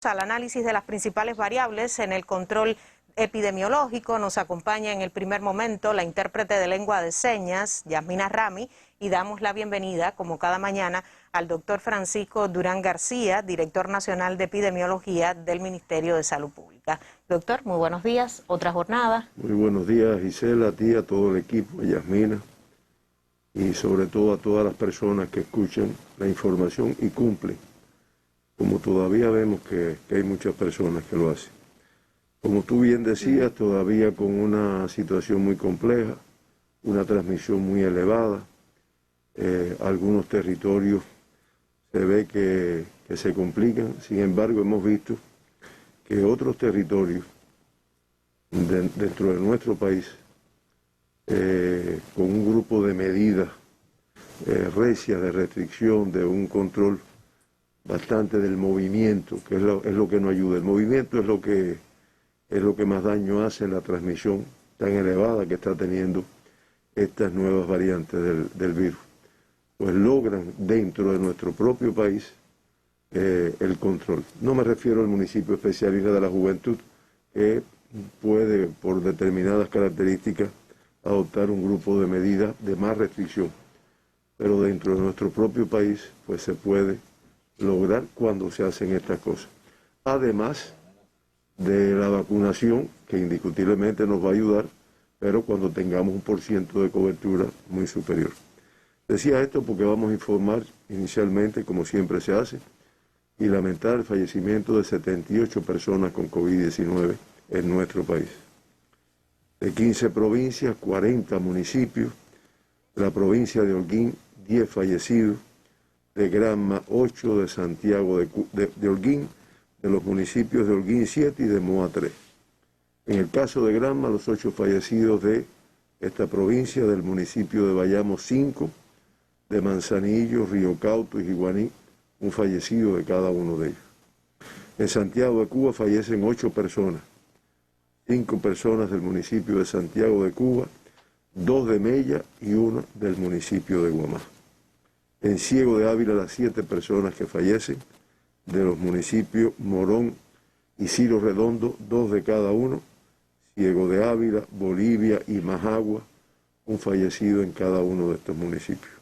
al análisis de las principales variables en el control epidemiológico. Nos acompaña en el primer momento la intérprete de lengua de señas, Yasmina Rami, y damos la bienvenida, como cada mañana, al doctor Francisco Durán García, director nacional de epidemiología del Ministerio de Salud Pública. Doctor, muy buenos días, otra jornada. Muy buenos días, Gisela, a ti, a todo el equipo, a Yasmina, y sobre todo a todas las personas que escuchan la información y cumplen, como todavía vemos que hay muchas personas que lo hacen. Como tú bien decías, todavía con una situación muy compleja, una transmisión muy elevada, algunos territorios se ve que se complican. Sin embargo, hemos visto que otros territorios dentro de nuestro país, con un grupo de medidas recias de restricción, de un control bastante del movimiento, que es lo que nos ayuda. El movimiento es lo que más daño hace en la transmisión tan elevada que está teniendo estas nuevas variantes del virus. Pues logran dentro de nuestro propio país el control. No me refiero al municipio especial Isla de la Juventud, que puede, por determinadas características, adoptar un grupo de medidas de más restricción. Pero dentro de nuestro propio país, pues se puede lograr cuando se hacen estas cosas. Además de la vacunación, que indiscutiblemente nos va a ayudar, pero cuando tengamos un % de cobertura muy superior. Decía esto porque vamos a informar inicialmente, como siempre se hace, y lamentar el fallecimiento de 78 personas con COVID-19 en nuestro país. De 15 provincias, 40 municipios, la provincia de Holguín, 10 fallecidos, de Granma, 8, de Santiago de Holguín, de los municipios de Holguín, 7 y de Moa, 3. En el caso de Granma, los 8 fallecidos de esta provincia, del municipio de Bayamo, 5, de Manzanillo, Río Cauto y Jiguaní, un fallecido de cada uno de ellos. En Santiago de Cuba fallecen 8 personas, 5 personas del municipio de Santiago de Cuba, 2 de Mella y 1 del municipio de Guamá. En Ciego de Ávila, las 7 personas que fallecen de los municipios Morón y Ciro Redondo, 2 de cada uno. Ciego de Ávila, Bolivia y Majagua, un fallecido en cada uno de estos municipios.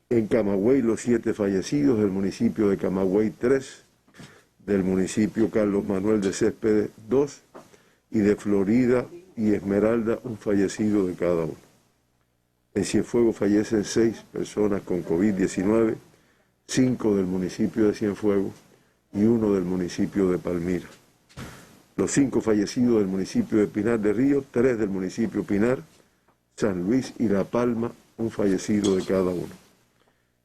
En Camagüey, los 7 fallecidos, del municipio de Camagüey, 3, del municipio Carlos Manuel de Céspedes, 2, y de Florida y Esmeralda, un fallecido de cada uno. En Cienfuegos fallecen 6 personas con COVID-19, 5 del municipio de Cienfuegos y 1 del municipio de Palmira. Los 5 fallecidos del municipio de Pinar de Río, 3 del municipio Pinar, San Luis y La Palma, un fallecido de cada uno.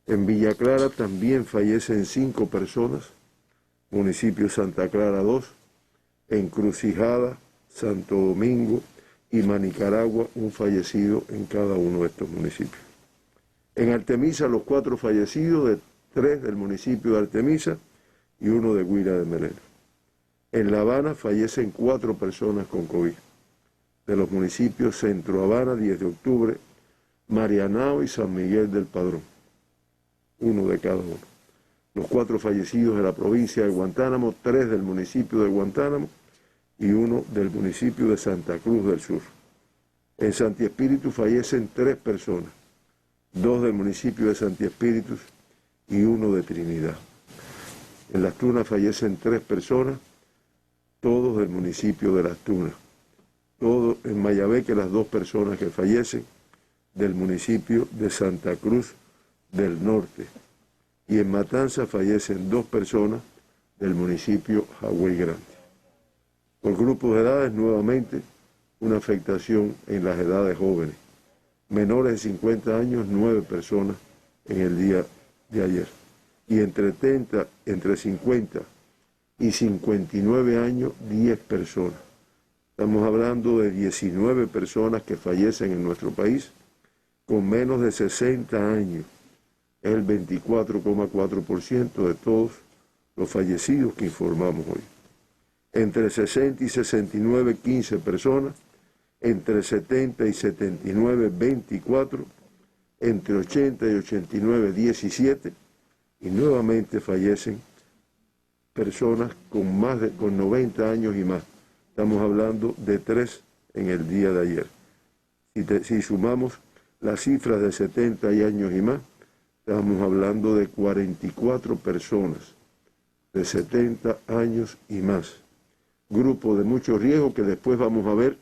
En Villa Clara también fallecen 5 personas, municipio Santa Clara 2, Encrucijada, Santo Domingo y Manicaragua, un fallecido en cada uno de estos municipios. En Artemisa, los 4 fallecidos, 3 del municipio de Artemisa y 1 de Guira de Melena. En La Habana fallecen 4 personas con COVID, de los municipios Centro Habana, 10 de octubre, Marianao y San Miguel del Padrón, 1 de cada uno. Los 4 fallecidos de la provincia de Guantánamo, 3 del municipio de Guantánamo y 1 del municipio de Santa Cruz del Sur. En Santi Espíritu fallecen 3 personas, 2 del municipio de Santi Espíritu y 1 de Trinidad. En Las Tunas fallecen 3 personas, todos del municipio de Las Tunas. Todo en Mayabeque, las 2 personas que fallecen del municipio de Santa Cruz del Norte. Y en Matanza fallecen 2 personas del municipio Jagüey Grande. Por grupos de edades, nuevamente, una afectación en las edades jóvenes. Menores de 50 años, 9 personas en el día de ayer. Y entre 50 y 59 años, 10 personas. Estamos hablando de 19 personas que fallecen en nuestro país con menos de 60 años. Es el 24,4% de todos los fallecidos que informamos hoy. Entre 60 y 69, 15 personas. Entre 70 y 79, 24. Entre 80 y 89, 17. Y nuevamente fallecen personas con 90 años y más. Estamos hablando de 3 en el día de ayer. Si sumamos las cifras de 70 años y más, estamos hablando de 44 personas de 70 años y más. Grupo de mucho riesgo que después vamos a ver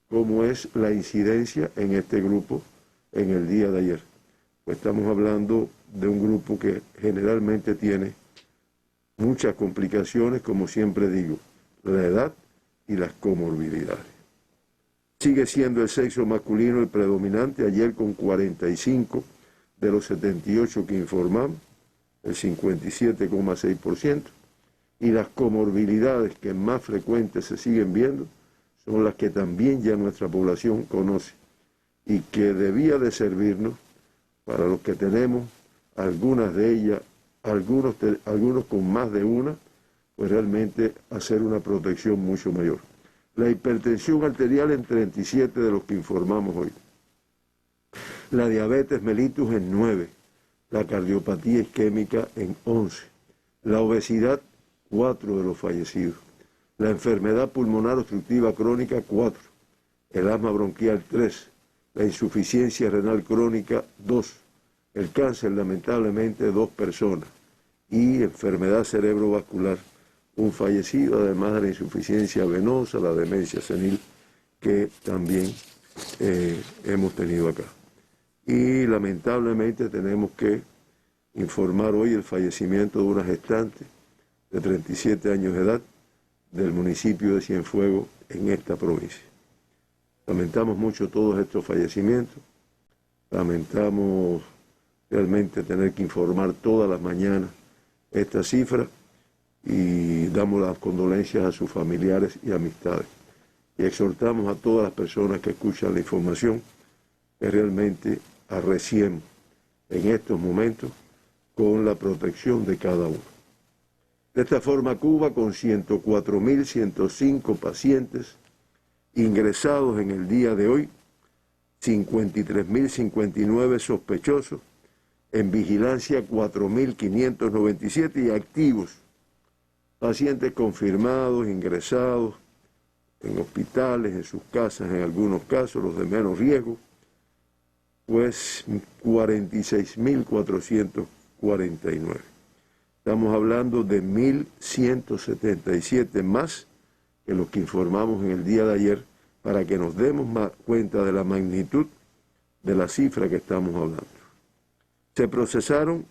cómo es la incidencia en este grupo en el día de ayer. Pues estamos hablando de un grupo que generalmente tiene muchas complicaciones, como siempre digo, la edad y las comorbilidades. Sigue siendo el sexo masculino el predominante, ayer con 45 de los 78 que informamos, el 57,6%, y las comorbilidades que más frecuentes se siguen viendo son las que también ya nuestra población conoce y que debía de servirnos para los que tenemos algunas de ellas, algunos con más de una, pues realmente hacer una protección mucho mayor. La hipertensión arterial en 37 de los que informamos hoy. La diabetes mellitus en 9. La cardiopatía isquémica en 11. La obesidad, 4 de los fallecidos. La enfermedad pulmonar obstructiva crónica, 4. El asma bronquial, 3. La insuficiencia renal crónica, 2. El cáncer, lamentablemente, 2 personas. Y enfermedad cerebrovascular, un fallecido, además de la insuficiencia venosa, la demencia senil, que también hemos tenido acá. Y lamentablemente tenemos que informar hoy el fallecimiento de una gestante de 37 años de edad del municipio de Cienfuegos en esta provincia. Lamentamos mucho todos estos fallecimientos, lamentamos realmente tener que informar todas las mañanas esta cifra y damos las condolencias a sus familiares y amistades. Y exhortamos a todas las personas que escuchan la información que realmente arreciemos en estos momentos con la protección de cada uno. De esta forma, Cuba, con 104.105 pacientes ingresados en el día de hoy, 53.059 sospechosos, en vigilancia 4.597 y activos, pacientes confirmados, ingresados en hospitales, en sus casas, en algunos casos, los de menos riesgo, pues 46.449. Estamos hablando de 1.177 más que los que informamos en el día de ayer, para que nos demos cuenta de la magnitud de la cifra que estamos hablando. Se procesaron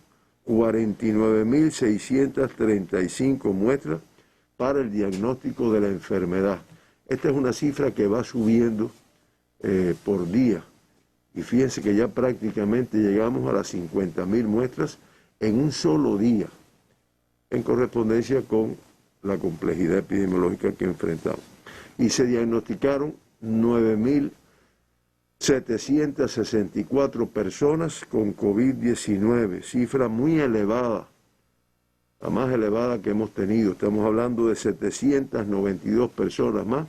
49.635 muestras para el diagnóstico de la enfermedad. Esta es una cifra que va subiendo por día. Y fíjense que ya prácticamente llegamos a las 50.000 muestras en un solo día, en correspondencia con la complejidad epidemiológica que enfrentamos. Y se diagnosticaron 9.764 personas con COVID-19, cifra muy elevada, la más elevada que hemos tenido. Estamos hablando de 792 personas más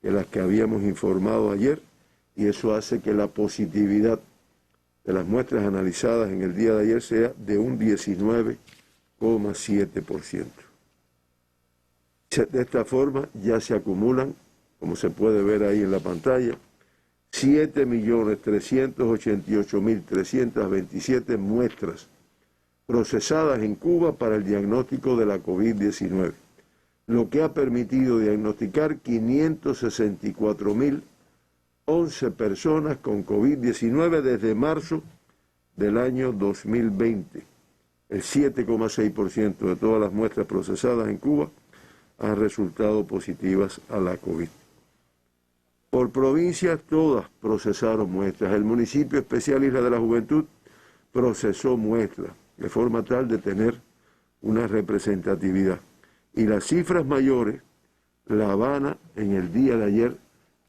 que las que habíamos informado ayer, y eso hace que la positividad de las muestras analizadas en el día de ayer sea de un 19,7%. De esta forma ya se acumulan, como se puede ver ahí en la pantalla, 7.388.327 muestras procesadas en Cuba para el diagnóstico de la COVID-19, lo que ha permitido diagnosticar 564.011 personas con COVID-19 desde marzo del año 2020. El 7,6% de todas las muestras procesadas en Cuba han resultado positivas a la COVID. Por provincias, todas procesaron muestras. El municipio especial Isla de la Juventud procesó muestras, de forma tal de tener una representatividad. Y las cifras mayores, La Habana en el día de ayer,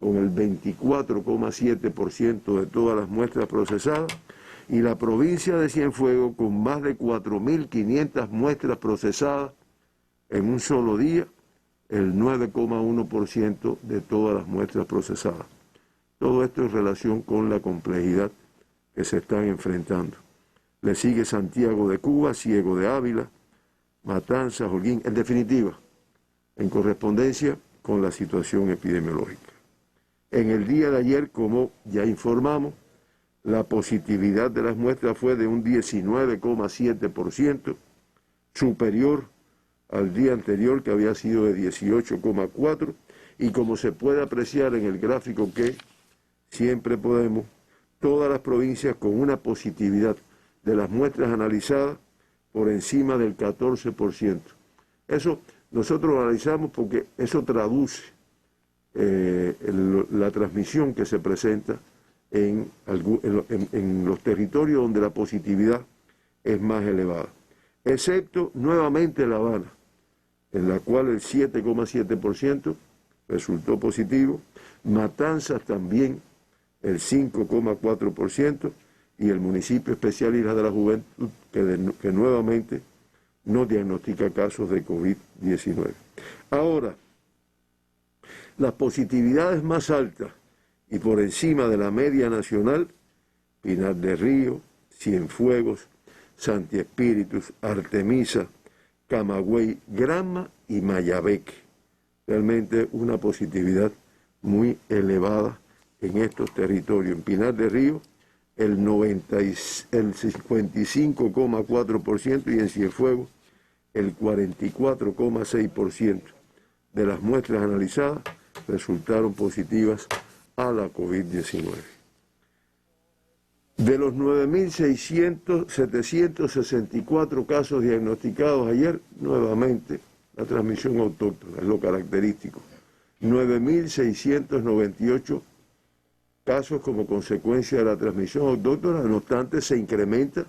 con el 24,7% de todas las muestras procesadas, y la provincia de Cienfuegos con más de 4.500 muestras procesadas en un solo día, el 9,1% de todas las muestras procesadas. Todo esto en relación con la complejidad que se están enfrentando. Le sigue Santiago de Cuba, Ciego de Ávila, Matanzas, Holguín, en definitiva, en correspondencia con la situación epidemiológica. En el día de ayer, como ya informamos, la positividad de las muestras fue de un 19,7%, superior al día anterior, que había sido de 18,4%, y como se puede apreciar en el gráfico que siempre podemos, todas las provincias con una positividad de las muestras analizadas por encima del 14%. Eso nosotros lo analizamos porque eso traduce la transmisión que se presenta en los territorios donde la positividad es más elevada, excepto nuevamente La Habana, en la cual el 7,7% resultó positivo, Matanzas también el 5,4%, y el municipio especial Isla de la Juventud, que nuevamente no diagnostica casos de COVID-19. Ahora, las positividades más altas y por encima de la media nacional, Pinar del Río, Cienfuegos, Santi Espíritus, Artemisa, Camagüey, Granma y Mayabeque. Realmente una positividad muy elevada en estos territorios. En Pinar del Río, el 55,4% y en Cienfuegos el 44,6% de las muestras analizadas resultaron positivas a la COVID-19. De los 9.764 casos diagnosticados ayer, nuevamente la transmisión autóctona es lo característico. 9.698 casos como consecuencia de la transmisión autóctona, no obstante se incrementa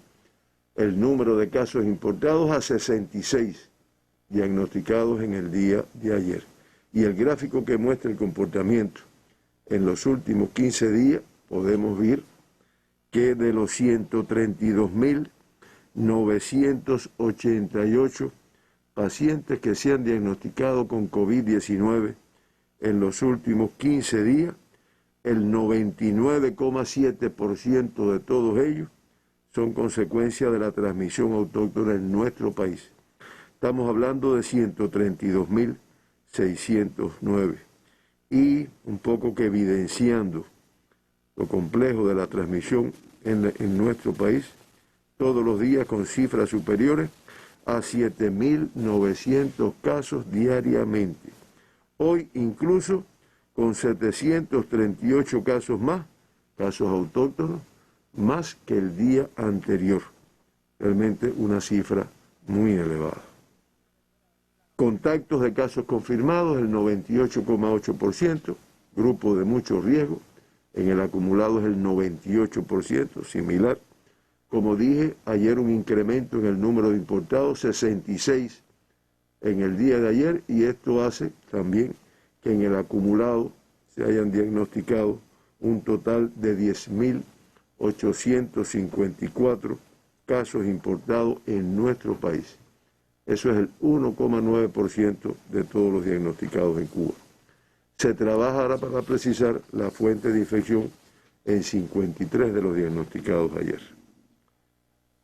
el número de casos importados a 66 diagnosticados en el día de ayer. Y el gráfico que muestra el comportamiento en los últimos 15 días, podemos ver que de los 132.988 pacientes que se han diagnosticado con COVID-19 en los últimos 15 días, el 99,7% de todos ellos son consecuencia de la transmisión autóctona en nuestro país. Estamos hablando de 132.609. Y un poco que evidenciando lo complejo de la transmisión en nuestro país, todos los días con cifras superiores a 7.900 casos diariamente. Hoy incluso con 738 casos más, casos autóctonos, más que el día anterior. Realmente una cifra muy elevada. Contactos de casos confirmados, el 98,8%, grupo de mucho riesgo, en el acumulado es el 98%, similar. Como dije, ayer un incremento en el número de importados, 66 en el día de ayer, y esto hace también que en el acumulado se hayan diagnosticado un total de 10.854 casos importados en nuestro país. Eso es el 1,9% de todos los diagnosticados en Cuba. Se trabaja ahora para precisar la fuente de infección en 53 de los diagnosticados ayer.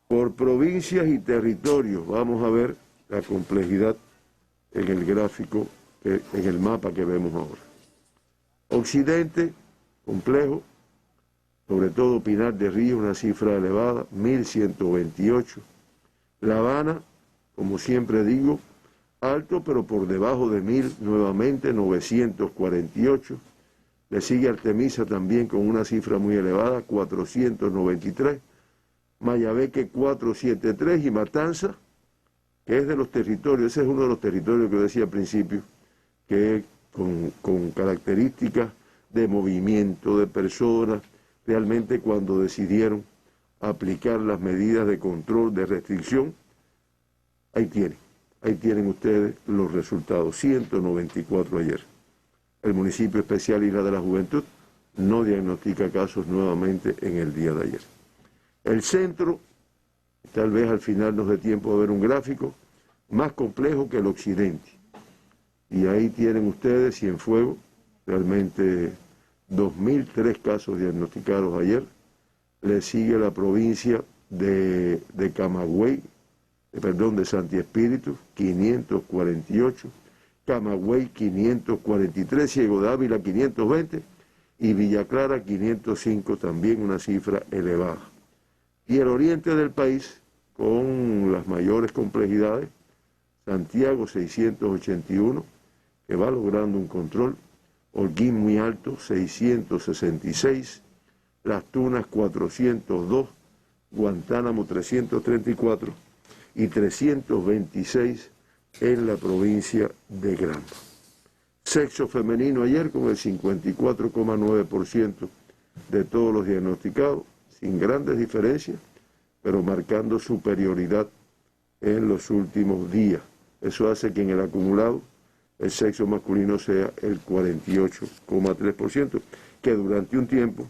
Por provincias y territorios vamos a ver la complejidad en el gráfico, en el mapa que vemos ahora. Occidente, complejo, sobre todo Pinar del Río, una cifra elevada, 1.128. La Habana, como siempre digo, alto, pero por debajo de 1.000, nuevamente 948. Le sigue Artemisa también con una cifra muy elevada, 493. Mayabeque 473 y Matanzas, que es de los territorios, ese es uno de los territorios que yo decía al principio, que con características de movimiento de personas, realmente cuando decidieron aplicar las medidas de control, de restricción, ahí tienen ustedes los resultados, 194 ayer. El municipio especial Isla de la Juventud no diagnostica casos nuevamente en el día de ayer. El centro, tal vez al final nos dé tiempo de ver un gráfico, más complejo que el occidente. Y ahí tienen ustedes Cienfuegos, realmente 2.003 casos diagnosticados ayer. Le sigue la provincia de Camagüey, de Santi Espíritu, 548, Camagüey 543, Ciego de Ávila 520 y Villa Clara 505, también una cifra elevada. Y el oriente del país, con las mayores complejidades, Santiago 681, que va logrando un control, Holguín muy alto 666, Las Tunas 402, Guantánamo 334 y 326 en la provincia de Granma. Sexo femenino ayer con el 54,9% de todos los diagnosticados, sin grandes diferencias, pero marcando superioridad en los últimos días. Eso hace que en el acumulado el sexo masculino sea el 48,3%, que durante un tiempo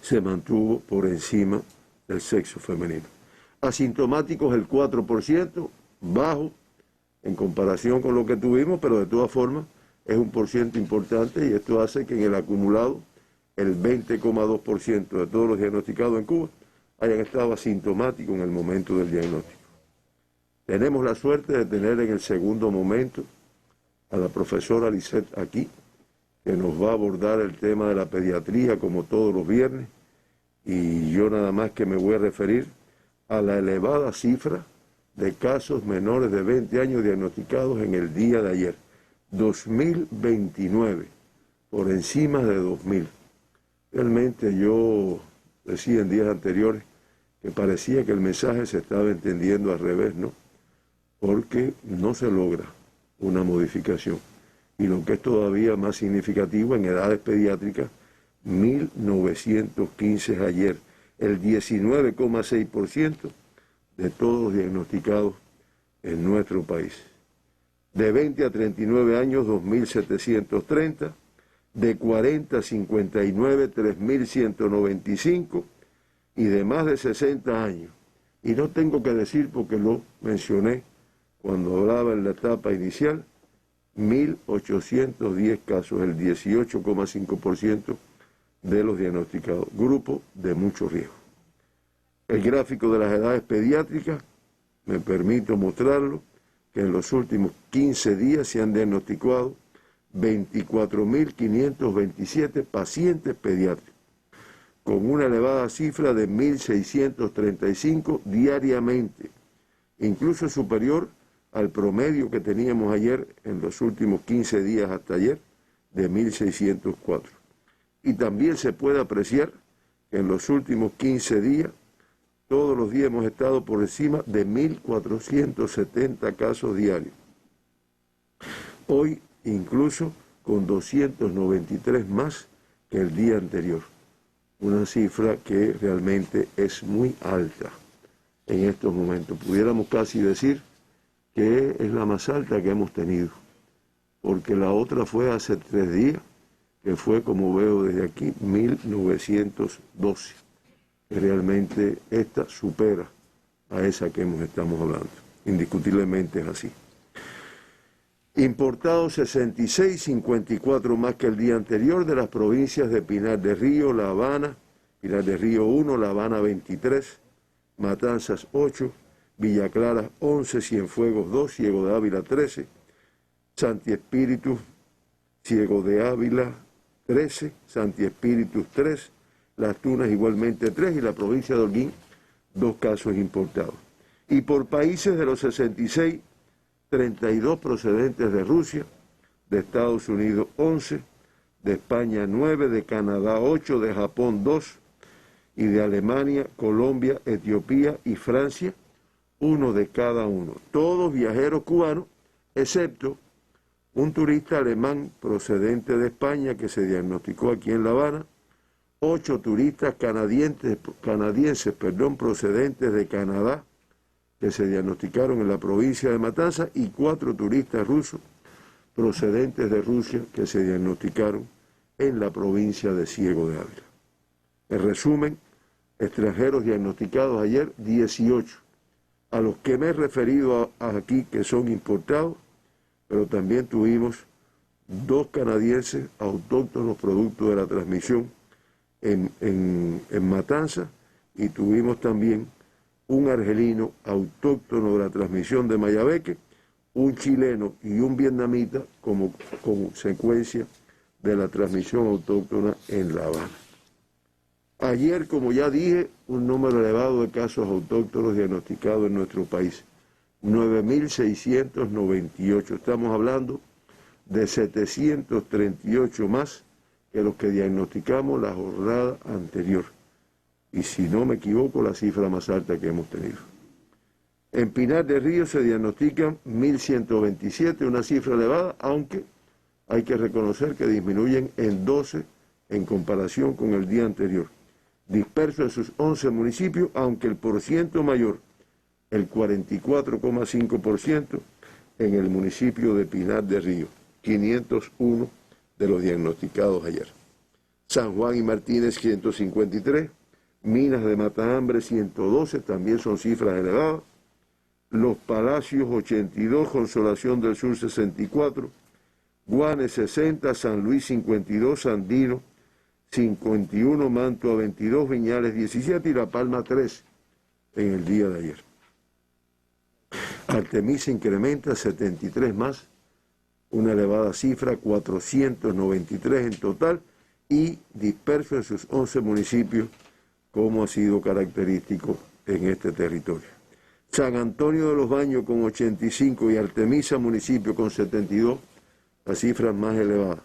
se mantuvo por encima del sexo femenino. Asintomáticos el 4%, bajo en comparación con lo que tuvimos, pero de todas formas es un porciento importante y esto hace que en el acumulado el 20,2% de todos los diagnosticados en Cuba hayan estado asintomáticos en el momento del diagnóstico. Tenemos la suerte de tener en el segundo momento a la profesora Lisette aquí, que nos va a abordar el tema de la pediatría como todos los viernes, y yo nada más que me voy a referir a la elevada cifra de casos menores de 20 años diagnosticados en el día de ayer, 2029, por encima de 2000. Realmente yo decía en días anteriores que parecía que el mensaje se estaba entendiendo al revés, ¿no? Porque no se logra una modificación. Y lo que es todavía más significativo, en edades pediátricas, 1915 ayer, el 19,6% de todos los diagnosticados en nuestro país. De 20 a 39 años, 2.730, de 40 a 59, 3.195, y de más de 60 años. Y no tengo que decir porque lo mencioné cuando hablaba en la etapa inicial, 1.810 casos, el 18,5% de los diagnosticados, grupo de mucho riesgo. El gráfico de las edades pediátricas, me permito mostrarlo, que en los últimos 15 días se han diagnosticado 24.527 pacientes pediátricos, con una elevada cifra de 1.635 diariamente, incluso superior al promedio que teníamos ayer en los últimos 15 días hasta ayer, de 1.604. Y también se puede apreciar que en los últimos 15 días, todos los días hemos estado por encima de 1.470 casos diarios. Hoy incluso con 293 más que el día anterior. Una cifra que realmente es muy alta en estos momentos. Pudiéramos casi decir que es la más alta que hemos tenido, porque la otra fue hace 3 días, que fue, como veo desde aquí, 1912. Realmente esta supera a esa que estamos hablando. Indiscutiblemente es así. Importados 66, 54 más que el día anterior de las provincias de Pinar del Río, La Habana, Pinar del Río 1, La Habana 23, Matanzas 8, Villa Clara 11, Cienfuegos 2, Ciego de Ávila 13, Santi Espíritu, Ciego de Ávila 13, Santi Espíritu 3, Las Tunas igualmente 3 y la provincia de Holguín 2 casos importados. Y por países de los 66, 32 procedentes de Rusia, de Estados Unidos 11, de España 9, de Canadá 8, de Japón 2 y de Alemania, Colombia, Etiopía y Francia 1 de cada uno. Todos viajeros cubanos, excepto un turista alemán procedente de España que se diagnosticó aquí en La Habana, 8 turistas canadienses procedentes de Canadá que se diagnosticaron en la provincia de Matanzas y 4 turistas rusos procedentes de Rusia que se diagnosticaron en la provincia de Ciego de Ávila. En resumen, extranjeros diagnosticados ayer 18, a los que me he referido aquí que son importados, pero también tuvimos 2 canadienses autóctonos producto de la transmisión en Matanzas y tuvimos también un argelino autóctono de la transmisión de Mayabeque, un chileno y un vietnamita como consecuencia de la transmisión autóctona en La Habana. Ayer, como ya dije, un número elevado de casos autóctonos diagnosticados en nuestro país, 9.698. Estamos hablando de 738 más que los que diagnosticamos la jornada anterior. Y si no me equivoco, la cifra más alta que hemos tenido. En Pinar del Río se diagnostican 1.127, una cifra elevada, aunque hay que reconocer que disminuyen en 12 en comparación con el día anterior. Disperso en sus 11 municipios, aunque el porciento mayor, el 44,5%, en el municipio de Pinar del Río, 501 de los diagnosticados ayer. San Juan y Martínez, 153, Minas de Matambre, 112, también son cifras elevadas. Los Palacios, 82, Consolación del Sur, 64, Guanes, 60, San Luis, 52, Sandino, 51, Mantua, 22, Viñales, 17 y La Palma, 3 en el día de ayer. Artemisa incrementa 73 más, una elevada cifra, 493 en total, y disperso en sus 11 municipios, como ha sido característico en este territorio. San Antonio de los Baños con 85 y Artemisa municipio con 72, las cifras más elevadas.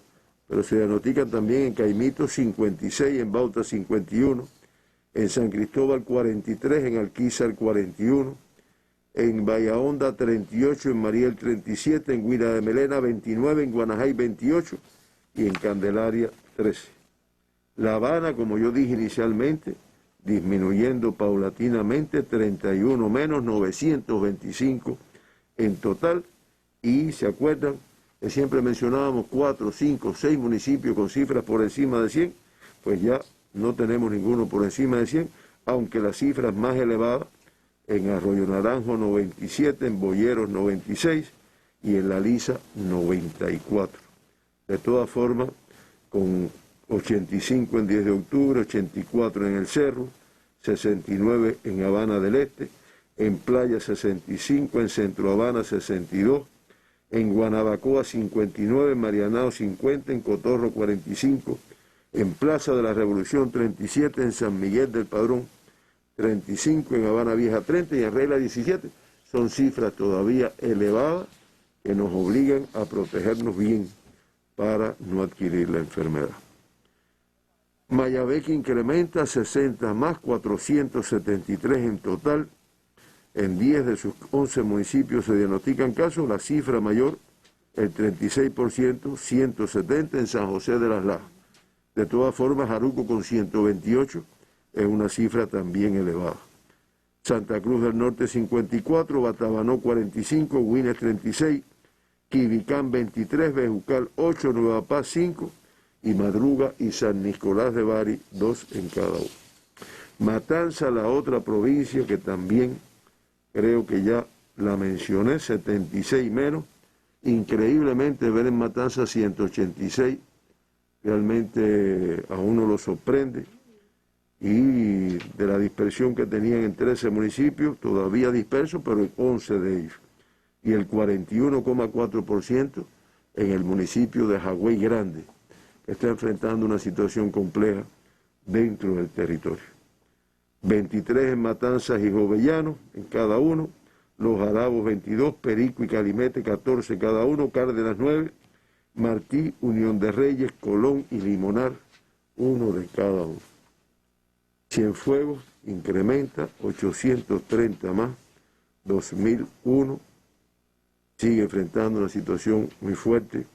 Pero se diagnostican también en Caimito 56, en Bauta 51, en San Cristóbal 43, en Alquizar 41, en Bahía 38, en Mariel 37, en Guira de Melena 29, en Guanajay 28 y en Candelaria 13. La Habana, como yo dije inicialmente, disminuyendo paulatinamente, 31 menos, 925 en total, y se acuerdan que siempre mencionábamos 4, 5, 6 municipios con cifras por encima de 100, pues ya no tenemos ninguno por encima de 100, aunque las cifras más elevadas en Arroyo Naranjo 97, en Boyeros 96 y en La Lisa 94. De todas formas, con 85 en 10 de octubre, 84 en El Cerro, 69 en Habana del Este, en Playa 65, en Centro Habana 62, en Guanabacoa 59, en Marianao 50, en Cotorro 45, en Plaza de la Revolución 37, en San Miguel del Padrón 35, en Habana Vieja 30 y en Regla 17. Son cifras todavía elevadas que nos obligan a protegernos bien para no adquirir la enfermedad. Mayabeque incrementa 60 más, 473 en total. En 10 de sus 11 municipios se diagnostican casos, la cifra mayor, el 36%, 170 en San José de las Lajas. De todas formas, Jaruco con 128 es una cifra también elevada. Santa Cruz del Norte 54, Batabanó 45, Guines 36, Quibicán 23, Bejucal 8, Nueva Paz 5 y Madruga y San Nicolás de Bari 2 en cada uno. Matanza, la otra provincia que también creo que ya la mencioné, 76 menos. Increíblemente ver en Matanza 186, realmente a uno lo sorprende. Y de la dispersión que tenían en 13 municipios, todavía dispersos, pero en 11 de ellos. Y el 41,4% en el municipio de Jagüey Grande, que está enfrentando una situación compleja dentro del territorio. 23 en Matanzas y Jovellanos, en cada uno. Los Jarabos 22, Perico y Calimete 14 cada uno, Cárdenas 9, Martí, Unión de Reyes, Colón y Limonar, 1 de cada uno. Cienfuegos incrementa 830 más, 2001, sigue enfrentando una situación muy fuerte,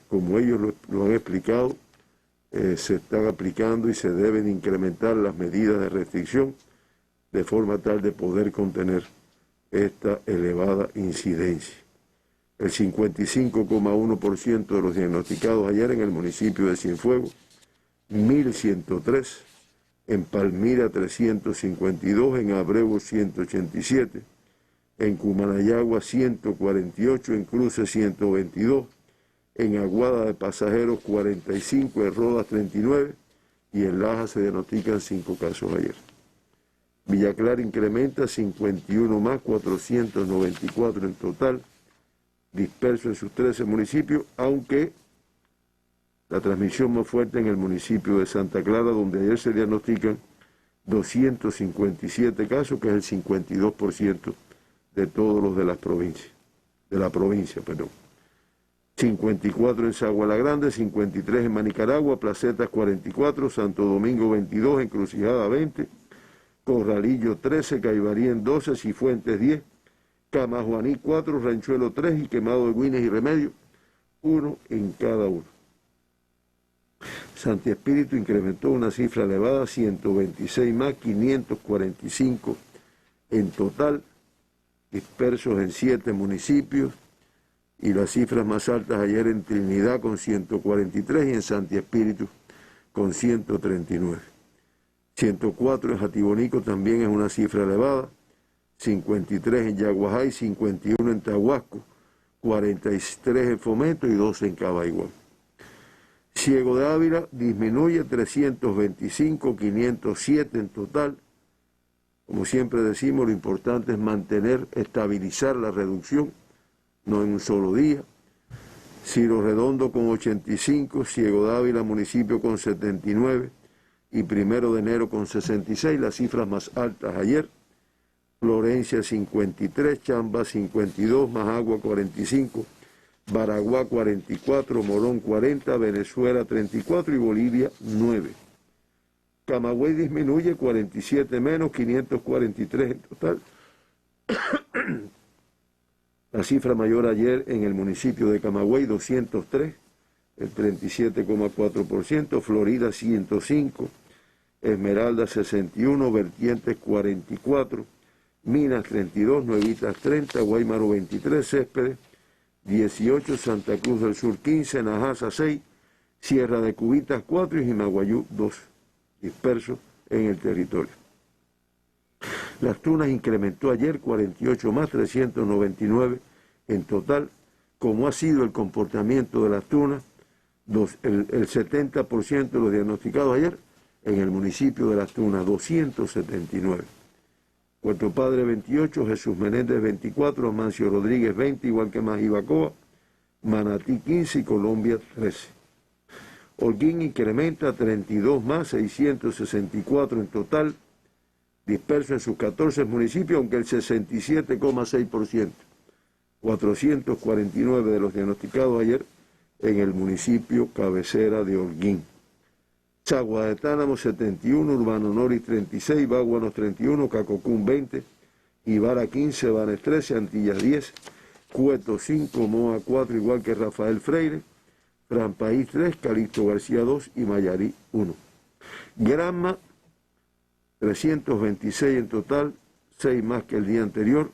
como ellos lo han explicado, se están aplicando y se deben incrementar las medidas de restricción de forma tal de poder contener esta elevada incidencia. El 55,1% de los diagnosticados ayer en el municipio de Cienfuegos, 1.103, en Palmira 352, en Abreu 187, en Cumanayagua 148, en Cruces 122, en Aguada de Pasajeros 45, en Rodas 39 y en Laja se diagnostican 5 casos ayer. Villa Clara incrementa 51 más, 494 en total, dispersos en sus 13 municipios, aunque la transmisión más fuerte en el municipio de Santa Clara, donde ayer se diagnostican 257 casos, que es el 52% de todos los de la provincia, 54 en Sagua la Grande, 53 en Manicaragua, Placetas 44, Santo Domingo 22, Encrucijada 20, Corralillo 13, Caibaríen 12, Cifuentes 10, Camajuaní 4, Ranchuelo 3 y Quemado de Guines y Remedio, 1 en cada uno. Santi Espíritu incrementó una cifra elevada, 126 más, 545 en total, dispersos en 7 municipios, y las cifras más altas ayer en Trinidad con 143 y en Santi Espíritu con 139. 104 en Jatibonico también es una cifra elevada, 53 en Yaguajay, 51 en Tahuasco, 43 en Fomento y 12 en Cabaiguán. Ciego de Ávila disminuye 325, 507 en total. Como siempre decimos, lo importante es mantener, estabilizar la reducción, no en un solo día. Ciro Redondo con 85, Ciego de Ávila municipio con 79 y 1 de enero con 66, las cifras más altas ayer. Florencia 53, Chamba 52, Majagua 45, Baraguá 44, Morón 40, Venezuela 34 y Bolivia 9. Camagüey disminuye 47 menos, 543 en total. La cifra mayor ayer en el municipio de Camagüey 203, el 37,4%, Florida 105, Esmeralda 61, Vertientes 44, Minas 32, Nuevitas 30, Guaymaro 23, Céspedes 18, Santa Cruz del Sur 15, Najasa 6, Sierra de Cubitas 4 y Jimaguayú 2, dispersos en el territorio. Las Tunas incrementó ayer 48 más, 399 en total. Como ha sido el comportamiento de las Tunas, el 70% de los diagnosticados ayer en el municipio de Las Tunas, 279. Puerto Padre 28, Jesús Menéndez 24, Amancio Rodríguez 20, igual que Majibacoa, Manatí 15 y Colombia 13. Holguín incrementa 32 más, 664 en total, disperso en sus 14 municipios, aunque el 67,6%, 449 de los diagnosticados ayer en el municipio cabecera de Holguín. Chagua de Tánamo 71, Urbano Noris 36, Báguanos 31, Cacocún 20, Ibarra 15, Banes 13, Antillas 10, Cueto 5, Moa 4, igual que Rafael Freire, Franpaís 3, Calixto García 2 y Mayarí 1. Granma 326 en total, 6 más que el día anterior,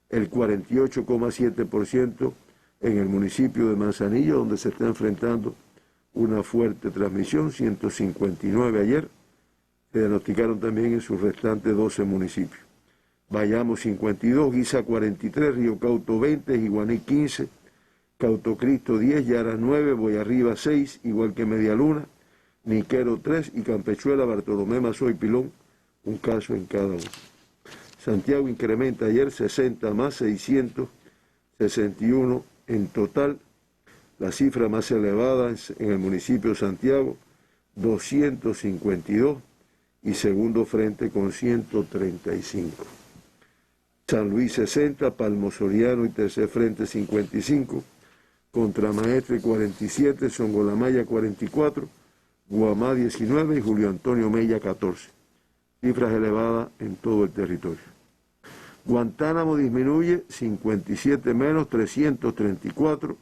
el 48,7% en el municipio de Manzanillo, donde se está enfrentando una fuerte transmisión, 159 ayer, se diagnosticaron también en sus restantes 12 municipios. Bayamo 52, Guisa 43, Río Cauto 20, Iguaní 15, Cautocristo 10, Yara 9, Boyarriba 6, igual que Medialuna, Niquero 3 y Campechuela, Bartolomé Mazó y Pilón, un caso en cada uno. Santiago incrementa ayer 60 más, 661 en total. La cifra más elevada en el municipio de Santiago, 252 y segundo frente con 135. San Luis 60, Palmo Soriano y tercer frente 55, Contramaestre 47, Songolamaya 44, Guamá 19 y Julio Antonio Mella 14. Cifras elevadas en todo el territorio. Guantánamo disminuye 57 menos, 334,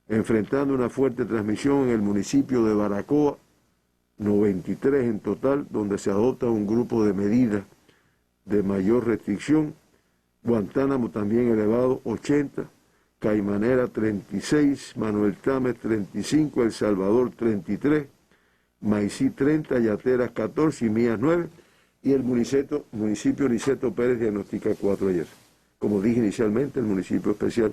enfrentando una fuerte transmisión en el municipio de Baracoa, 93 en total, donde se adopta un grupo de medidas de mayor restricción. Guantánamo también elevado, 80, Caimanera 36, Manuel Tames 35, El Salvador 33, Maicí 30, Yateras 14 y Mías 9, y el municipio Niceto Pérez diagnostica 4 ayer. Como dije inicialmente, el municipio especial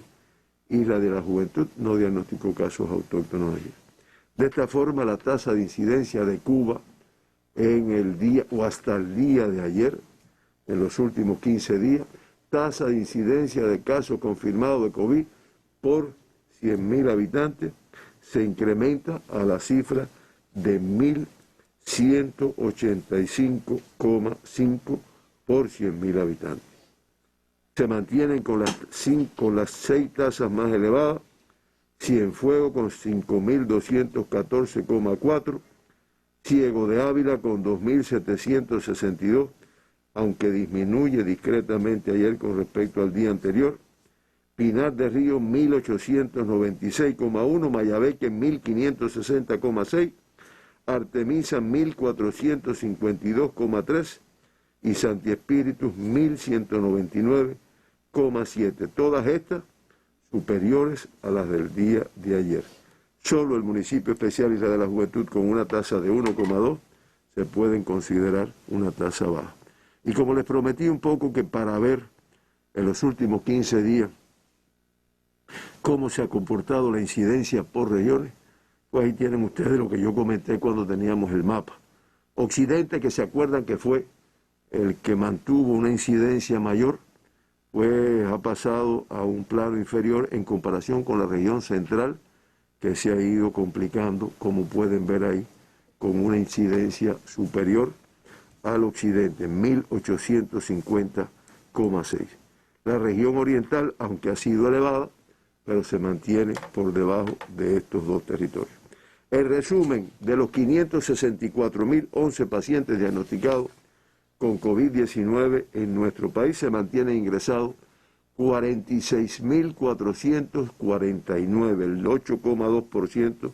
Isla de la Juventud no diagnosticó casos autóctonos ayer. De esta forma, la tasa de incidencia de Cuba en el día o hasta el día de ayer en los últimos 15 días, tasa de incidencia de casos confirmados de COVID por 100.000 habitantes, se incrementa a la cifra de 1.185,5 por 100.000 habitantes. Se mantienen con las 6 tasas más elevadas, Cienfuegos con 5.214,4, Ciego de Ávila con 2.762, aunque disminuye discretamente ayer con respecto al día anterior, Pinar de Río 1.896,1, Mayabeque 1.560,6, Artemisa 1.452,3 y Santi Espíritus 1.199,7. Todas estas superiores a las del día de ayer. Solo el municipio especial Isla de la Juventud con una tasa de 1,2 se pueden considerar una tasa baja. Y como les prometí un poco que para ver en los últimos 15 días cómo se ha comportado la incidencia por regiones, pues ahí tienen ustedes lo que yo comenté cuando teníamos el mapa. Occidente, que se acuerdan que fue el que mantuvo una incidencia mayor, pues ha pasado a un plano inferior en comparación con la región central, que se ha ido complicando, como pueden ver ahí, con una incidencia superior al occidente, 1.850,6. La región oriental, aunque ha sido elevada, pero se mantiene por debajo de estos dos territorios. El resumen de los 564.011 pacientes diagnosticados con COVID-19 en nuestro país, se mantienen ingresados 46.449, el 8,2%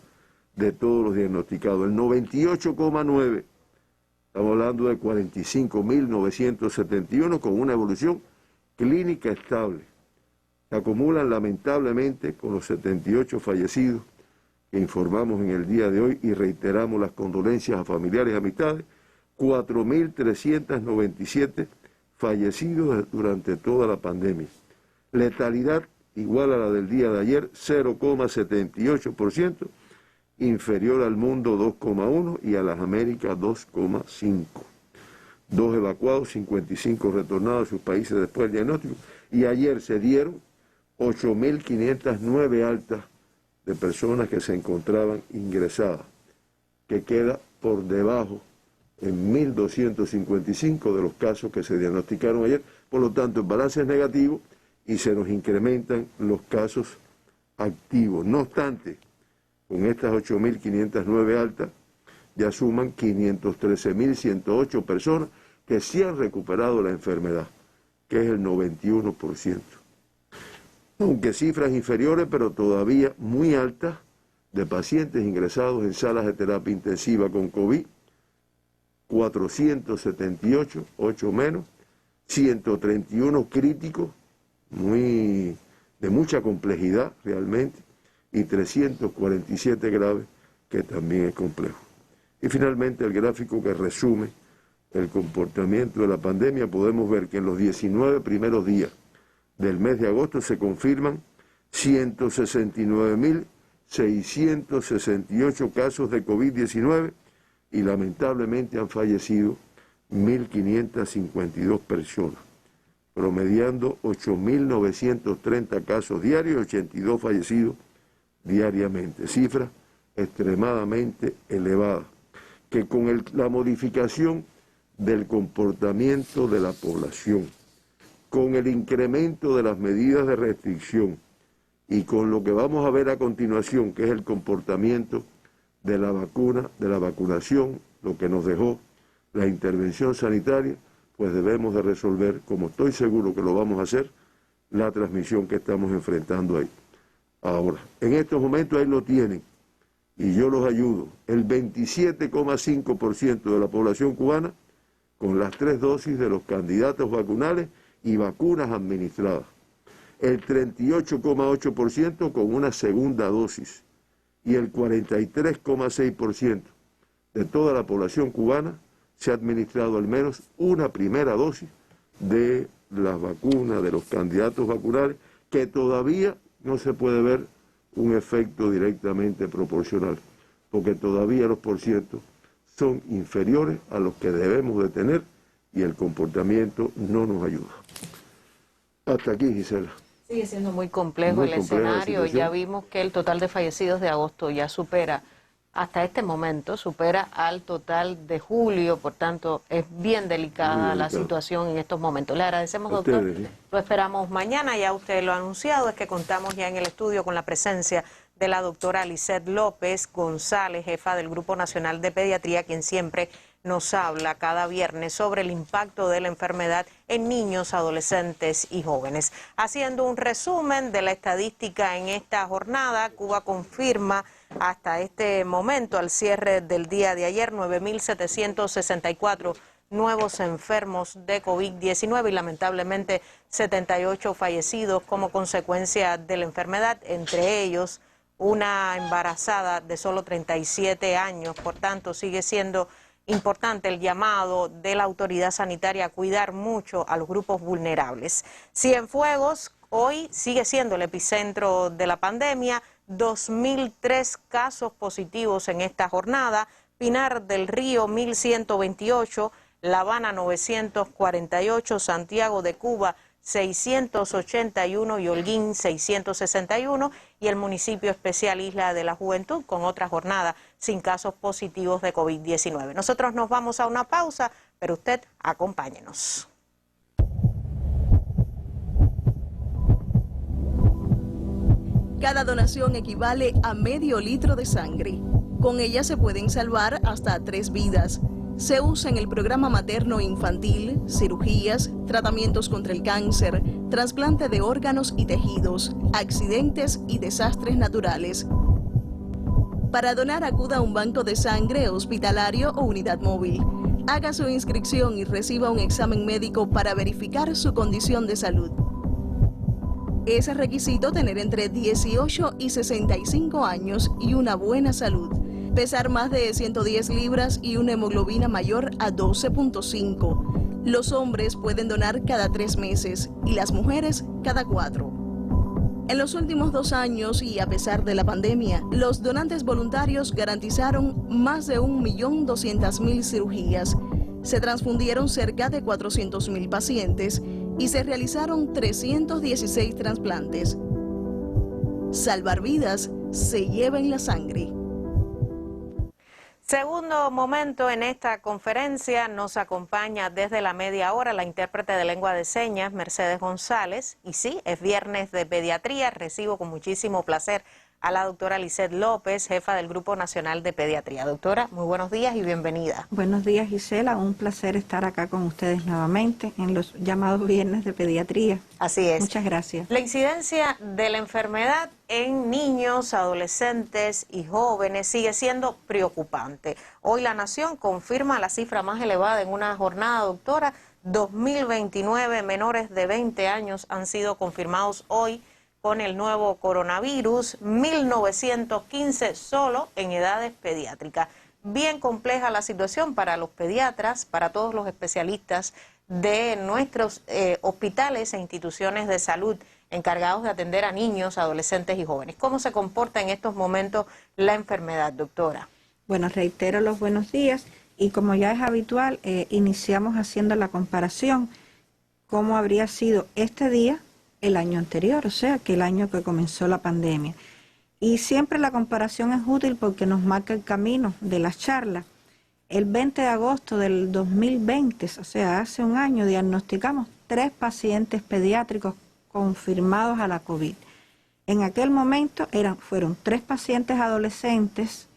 de todos los diagnosticados. El 98,9%, estamos hablando de 45.971, con una evolución clínica estable. Se acumulan lamentablemente con los 78 fallecidos que informamos en el día de hoy y reiteramos las condolencias a familiares y amistades, 4.397 fallecidos durante toda la pandemia. Letalidad igual a la del día de ayer, 0,78%, inferior al mundo 2,1% y a las Américas 2,5%. 2 evacuados, 55 retornados a sus países después del diagnóstico, y ayer se dieron 8.509 altas de personas que se encontraban ingresadas, que queda por debajo en 1.255 de los casos que se diagnosticaron ayer. Por lo tanto, el balance es negativo y se nos incrementan los casos activos. No obstante, con estas 8.509 altas, ya suman 513.108 personas que sí han recuperado la enfermedad, que es el 91%. Aunque cifras inferiores, pero todavía muy altas, de pacientes ingresados en salas de terapia intensiva con COVID, 478, 8 menos, 131 críticos, de mucha complejidad realmente, y 347 graves, que también es complejo. Y finalmente el gráfico que resume el comportamiento de la pandemia, podemos ver que en los 19 primeros días del mes de agosto se confirman 169.668 casos de COVID-19 y lamentablemente han fallecido 1.552 personas, promediando 8.930 casos diarios y 82 fallecidos diariamente, cifra extremadamente elevada, que con la modificación del comportamiento de la población, con el incremento de las medidas de restricción y con lo que vamos a ver a continuación, que es el comportamiento de la vacuna, de la vacunación, lo que nos dejó la intervención sanitaria, pues debemos de resolver, como estoy seguro que lo vamos a hacer, la transmisión que estamos enfrentando ahí. Ahora, en estos momentos ahí lo tienen, y yo los ayudo, el 27,5% de la población cubana con las 3 dosis de los candidatos vacunales y vacunas administradas, el 38,8% con una segunda dosis y el 43,6% de toda la población cubana se ha administrado al menos una primera dosis de las vacunas, de los candidatos vacunales, que todavía no se puede ver un efecto directamente proporcional, porque todavía los porcientos son inferiores a los que debemos de tener y el comportamiento no nos ayuda. Hasta aquí, Gisela. Sigue siendo muy complejo el escenario. Ya vimos que el total de fallecidos de agosto ya supera, hasta este momento, supera al total de julio. Por tanto, es bien delicada la situación en estos momentos. Le agradecemos, doctor. Lo esperamos mañana. Ya usted lo ha anunciado, es que contamos ya en el estudio con la presencia de la doctora Lisette López González, jefa del Grupo Nacional de Pediatría, quien siempre nos habla cada viernes sobre el impacto de la enfermedad en niños, adolescentes y jóvenes. Haciendo un resumen de la estadística en esta jornada, Cuba confirma hasta este momento, al cierre del día de ayer, 9.764 nuevos enfermos de COVID-19 y lamentablemente 78 fallecidos como consecuencia de la enfermedad, entre ellos una embarazada de solo 37 años. Por tanto, sigue siendo importante el llamado de la autoridad sanitaria a cuidar mucho a los grupos vulnerables. Cienfuegos hoy sigue siendo el epicentro de la pandemia, 2.003 casos positivos en esta jornada, Pinar del Río 1.128, La Habana 948, Santiago de Cuba 681 y Holguín 661 y el municipio especial Isla de la Juventud con otra jornada sin casos positivos de COVID-19. Nosotros nos vamos a una pausa, pero usted acompáñenos. Cada donación equivale a medio litro de sangre. Con ella se pueden salvar hasta 3 vidas. Se usa en el programa materno-infantil, cirugías, tratamientos contra el cáncer, trasplante de órganos y tejidos, accidentes y desastres naturales. Para donar, acuda a un banco de sangre, hospitalario o unidad móvil. Haga su inscripción y reciba un examen médico para verificar su condición de salud. Es requisito tener entre 18 y 65 años y una buena salud. Pesar más de 110 libras y una hemoglobina mayor a 12.5. Los hombres pueden donar cada 3 meses y las mujeres cada 4. En los últimos 2 años y a pesar de la pandemia, los donantes voluntarios garantizaron más de 1.200.000 cirugías. Se transfundieron cerca de 400.000 pacientes y se realizaron 316 trasplantes. Salvar vidas se lleva en la sangre. Segundo momento en esta conferencia, nos acompaña desde la media hora la intérprete de lengua de señas, Mercedes González. Y sí, es viernes de pediatría. Recibo con muchísimo placer a la doctora Lisette López, jefa del Grupo Nacional de Pediatría. Doctora, muy buenos días y bienvenida. Buenos días, Gisela. Un placer estar acá con ustedes nuevamente en los llamados viernes de pediatría. Así es. Muchas gracias. La incidencia de la enfermedad en niños, adolescentes y jóvenes sigue siendo preocupante. Hoy la Nación confirma la cifra más elevada en una jornada, doctora. 2.029 menores de 20 años han sido confirmados hoy con el nuevo coronavirus, 1.915 solo en edades pediátricas. Bien compleja la situación para los pediatras, para todos los especialistas de nuestros hospitales e instituciones de salud encargados de atender a niños, adolescentes y jóvenes. ¿Cómo se comporta en estos momentos la enfermedad, doctora? Bueno, reitero los buenos días y como ya es habitual, iniciamos haciendo la comparación cómo habría sido este día el año anterior, o sea, que el año que comenzó la pandemia. Y siempre la comparación es útil porque nos marca el camino de las charlas. El 20 de agosto del 2020, o sea, hace un año, diagnosticamos 3 pacientes pediátricos confirmados a la COVID. En aquel momento fueron 3 pacientes adolescentes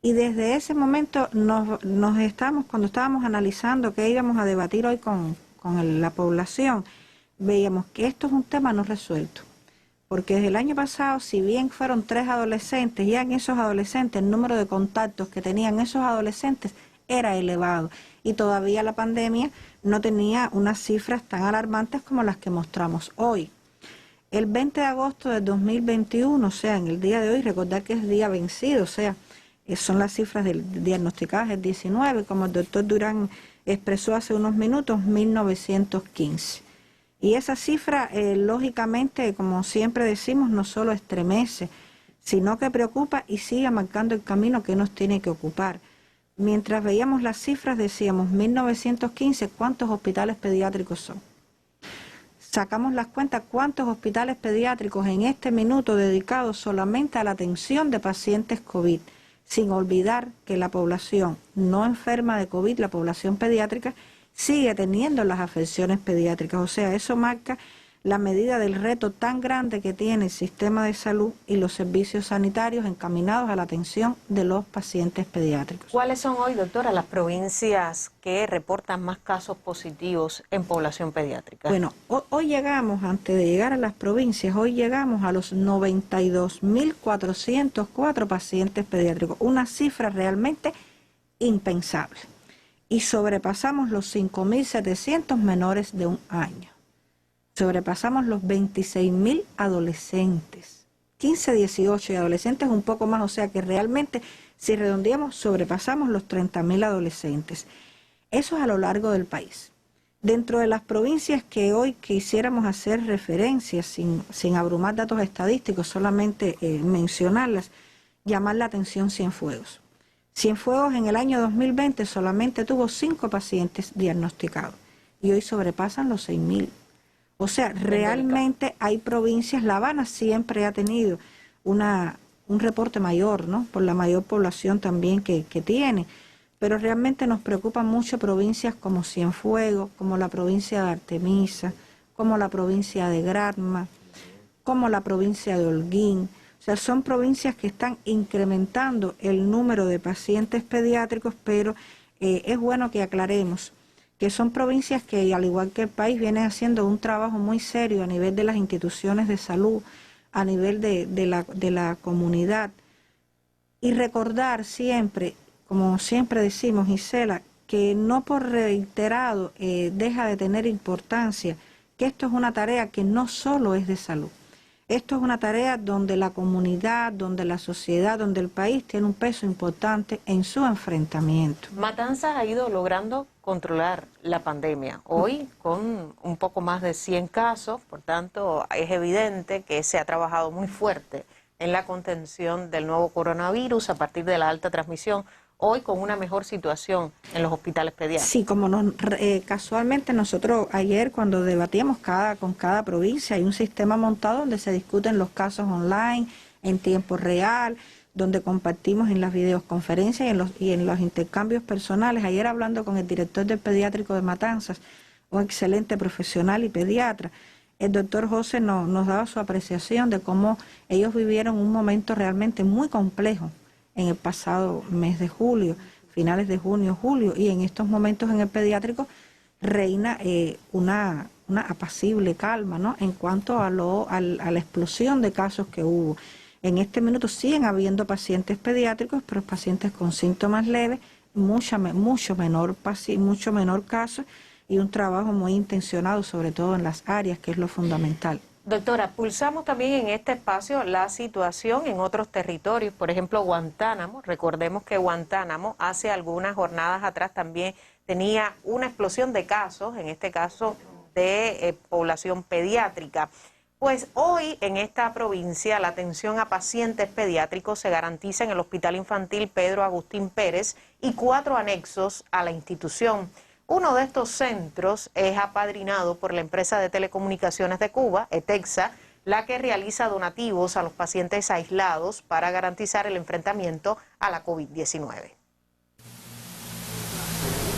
y desde ese momento cuando estábamos analizando qué íbamos a debatir hoy con la población, veíamos que esto es un tema no resuelto, porque desde el año pasado, si bien fueron 3 adolescentes, ya en esos adolescentes el número de contactos que tenían esos adolescentes era elevado y todavía la pandemia no tenía unas cifras tan alarmantes como las que mostramos hoy. El 20 de agosto del 2021, o sea, en el día de hoy, recordar que es día vencido, o sea, son las cifras diagnosticadas el 19, como el doctor Durán expresó hace unos minutos, 1.915. Y esa cifra, lógicamente, como siempre decimos, no solo estremece, sino que preocupa y sigue marcando el camino que nos tiene que ocupar. mientras veíamos las cifras decíamos 1915, ¿cuántos hospitales pediátricos son? Sacamos las cuentas, ¿cuántos hospitales pediátricos en este minuto dedicados solamente a la atención de pacientes COVID? Sin olvidar que la población no enferma de COVID, la población pediátrica, sigue teniendo las afecciones pediátricas. O sea, eso marca la medida del reto tan grande que tiene el sistema de salud y los servicios sanitarios encaminados a la atención de los pacientes pediátricos. ¿Cuáles son hoy, doctora, las provincias que reportan más casos positivos en población pediátrica? Bueno, hoy llegamos, antes de llegar a las provincias, hoy llegamos a los 92.404 pacientes pediátricos, una cifra realmente impensable. Y sobrepasamos los 5.700 menores de un año. Sobrepasamos los 26.000 adolescentes, 15, 18 y adolescentes un poco más, o sea que realmente si redondeamos sobrepasamos los 30.000 adolescentes. Eso es a lo largo del país. Dentro de las provincias que hoy quisiéramos hacer referencia, sin abrumar datos estadísticos, solamente mencionarlas, llamar la atención Cienfuegos. Cienfuegos en el año 2020 solamente tuvo 5 pacientes diagnosticados y hoy sobrepasan los 6.000. O sea, realmente hay provincias, La Habana siempre ha tenido un reporte mayor, ¿no? Por la mayor población también que tiene, pero realmente nos preocupan mucho provincias como Cienfuegos, como la provincia de Artemisa, como la provincia de Granma, como la provincia de Holguín. O sea, son provincias que están incrementando el número de pacientes pediátricos, pero es bueno que aclaremos que son provincias que, al igual que el país, vienen haciendo un trabajo muy serio a nivel de las instituciones de salud, a nivel de la comunidad. Y recordar siempre, como siempre decimos, Gisela, que no por reiterado deja de tener importancia, que esto es una tarea que no solo es de salud. Esto es una tarea donde la comunidad, donde la sociedad, donde el país tiene un peso importante en su enfrentamiento. Matanzas ha ido logrando controlar la pandemia. Hoy con un poco más de 100 casos, por tanto es evidente que se ha trabajado muy fuerte en la contención del nuevo coronavirus a partir de la alta transmisión. Hoy con una mejor situación en los hospitales pediátricos. Sí, como casualmente nosotros ayer cuando debatíamos con cada provincia hay un sistema montado donde se discuten los casos online, en tiempo real, donde compartimos en las videoconferencias y en los intercambios personales. Ayer hablando con el director del pediátrico de Matanzas, un excelente profesional y pediatra, el doctor José nos daba su apreciación de cómo ellos vivieron un momento realmente muy complejo en el pasado mes de julio, finales de junio, julio, y en estos momentos en el pediátrico reina una apacible calma, ¿no? En cuanto a la explosión de casos que hubo. En este minuto siguen habiendo pacientes pediátricos, pero pacientes con síntomas leves, mucho menor caso y un trabajo muy intencionado, sobre todo en las áreas, que es lo fundamental. Doctora, pulsamos también en este espacio la situación en otros territorios, por ejemplo Guantánamo. Recordemos que Guantánamo hace algunas jornadas atrás también tenía una explosión de casos, en este caso de población pediátrica. Pues hoy en esta provincia la atención a pacientes pediátricos se garantiza en el Hospital Infantil Pedro Agustín Pérez y 4 anexos a la institución. Uno de estos centros es apadrinado por la empresa de telecomunicaciones de Cuba, ETEXA, la que realiza donativos a los pacientes aislados para garantizar el enfrentamiento a la COVID-19.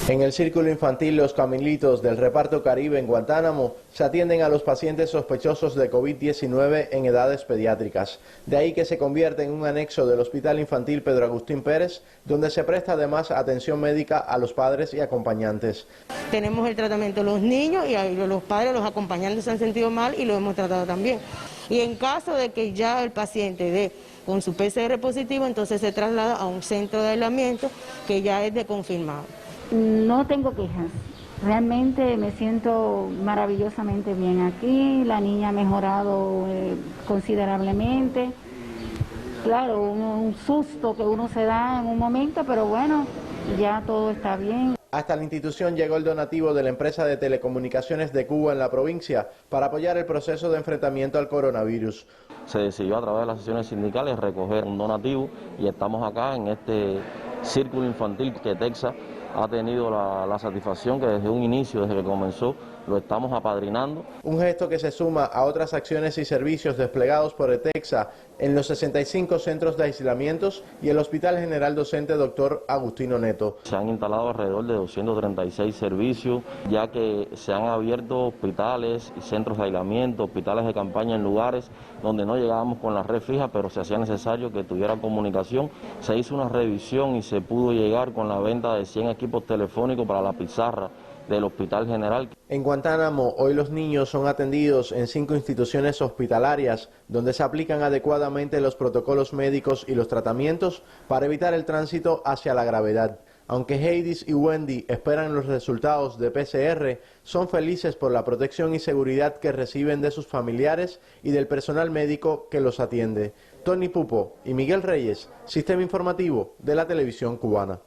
En el Círculo Infantil Los Camilitos del Reparto Caribe en Guantánamo se atienden a los pacientes sospechosos de COVID-19 en edades pediátricas. De ahí que se convierte en un anexo del Hospital Infantil Pedro Agustín Pérez, donde se presta además atención médica a los padres y acompañantes. Tenemos el tratamiento de los niños y los padres, los acompañantes se han sentido mal y lo hemos tratado también. Y en caso de que ya el paciente dé con su PCR positivo, entonces se traslada a un centro de aislamiento que ya es de confirmado. No tengo quejas, realmente me siento maravillosamente bien aquí, la niña ha mejorado considerablemente, claro, un susto que uno se da en un momento, pero bueno, ya todo está bien. Hasta la institución llegó el donativo de la empresa de telecomunicaciones de Cuba en la provincia para apoyar el proceso de enfrentamiento al coronavirus. Se decidió a través de las sesiones sindicales recoger un donativo y estamos acá en este círculo infantil que TEXA ha tenido la satisfacción que desde un inicio, desde que comenzó, lo estamos apadrinando. Un gesto que se suma a otras acciones y servicios desplegados por ETEXA en los 65 centros de aislamientos y el Hospital General Docente Dr. Agustino Neto. Se han instalado alrededor de 236 servicios, ya que se han abierto hospitales y centros de aislamiento, hospitales de campaña en lugares donde no llegábamos con la red fija, pero se hacía necesario que tuviera comunicación. Se hizo una revisión y se pudo llegar con la venta de 100 equipos telefónicos para la pizarra del Hospital General. En Guantánamo, hoy los niños son atendidos en 5 instituciones hospitalarias, donde se aplican adecuadamente los protocolos médicos y los tratamientos para evitar el tránsito hacia la gravedad. Aunque Heidis y Wendy esperan los resultados de PCR, son felices por la protección y seguridad que reciben de sus familiares y del personal médico que los atiende. Tony Pupo y Miguel Reyes, Sistema Informativo de la Televisión Cubana.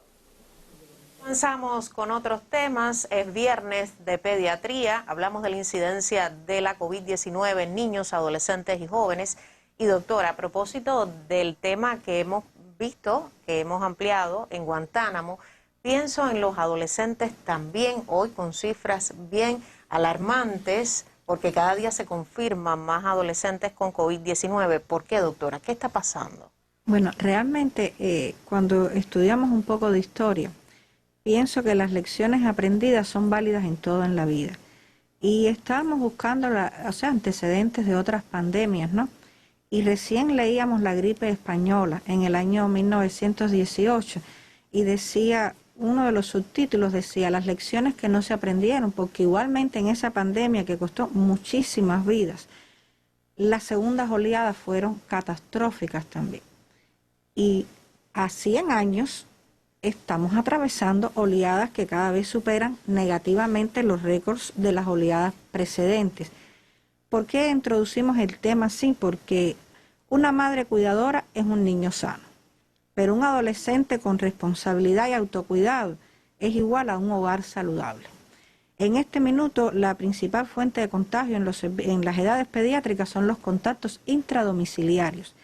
Avanzamos con otros temas. Es viernes de pediatría. Hablamos de la incidencia de la COVID-19 en niños, adolescentes y jóvenes. Y doctora, a propósito del tema que hemos visto, que hemos ampliado en Guantánamo, pienso en los adolescentes también hoy con cifras bien alarmantes, porque cada día se confirman más adolescentes con COVID-19. ¿Por qué, doctora? ¿Qué está pasando? Bueno, realmente cuando estudiamos un poco de historia, pienso que las lecciones aprendidas son válidas en todo en la vida. Y estábamos buscando antecedentes de otras pandemias, ¿no? Y recién leíamos la gripe española en el año 1918 y decía, uno de los subtítulos decía, las lecciones que no se aprendieron, porque igualmente en esa pandemia que costó muchísimas vidas, las segundas oleadas fueron catastróficas también. Y a 100 años estamos atravesando oleadas que cada vez superan negativamente los récords de las oleadas precedentes. ¿Por qué introducimos el tema así? Porque una madre cuidadora es un niño sano, pero un adolescente con responsabilidad y autocuidado es igual a un hogar saludable. En este minuto, la principal fuente de contagio en las edades pediátricas son los contactos intradomiciliarios.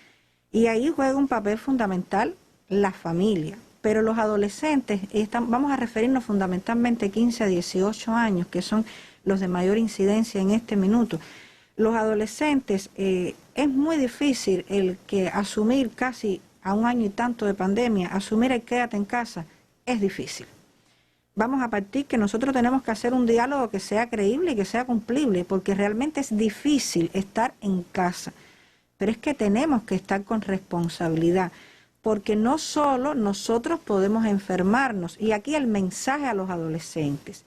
Y ahí juega un papel fundamental la familia. Pero los adolescentes, vamos a referirnos fundamentalmente 15 a 18 años, que son los de mayor incidencia en este minuto. Los adolescentes, es muy difícil el que asumir casi a un año y tanto de pandemia, asumir el quédate en casa, es difícil. Vamos a partir que nosotros tenemos que hacer un diálogo que sea creíble y que sea cumplible, porque realmente es difícil estar en casa. Pero es que tenemos que estar con responsabilidad, porque no solo nosotros podemos enfermarnos. Y aquí el mensaje a los adolescentes.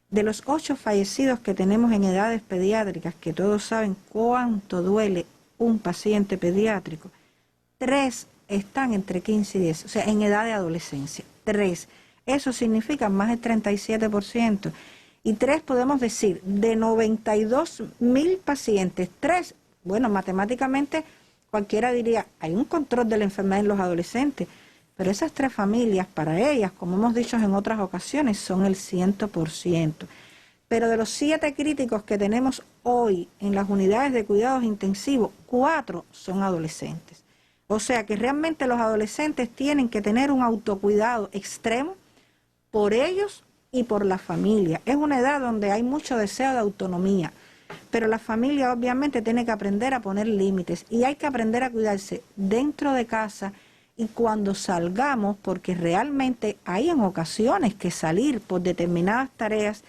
De los 8 fallecidos que tenemos en edades pediátricas, que todos saben cuánto duele un paciente pediátrico, 3 están entre 15 y 10, o sea, en edad de adolescencia. 3. Eso significa más del 37%. Y 3, podemos decir, de 92.000 pacientes, 3, bueno, matemáticamente cualquiera diría, hay un control de la enfermedad en los adolescentes, pero esas 3 familias, para ellas, como hemos dicho en otras ocasiones, son el 100%. Pero de los 7 críticos que tenemos hoy en las unidades de cuidados intensivos, 4 son adolescentes. O sea que realmente los adolescentes tienen que tener un autocuidado extremo por ellos y por la familia. Es una edad donde hay mucho deseo de autonomía, pero la familia obviamente tiene que aprender a poner límites y hay que aprender a cuidarse dentro de casa y cuando salgamos, porque realmente hay en ocasiones que salir por determinadas tareas,